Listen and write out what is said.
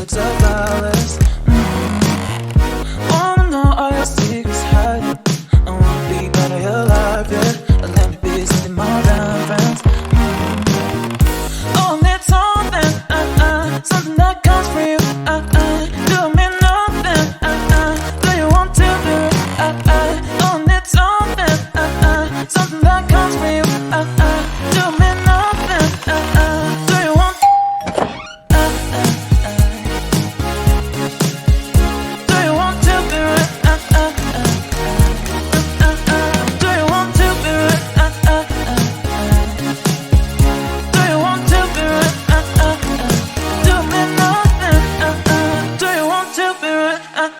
looks so flawless. Wanna know all your secrets hiding. I wanna be part of your life, yeah. Let me be something more than friends. Oh, I need something, something that comes from you, do me nothing, do you want to do it, oh, I need something, something that comes from you, do me nothing, do you want, do you want to do it, do you want to do it, do you want to be right? Do me nothing. Do you want to be right?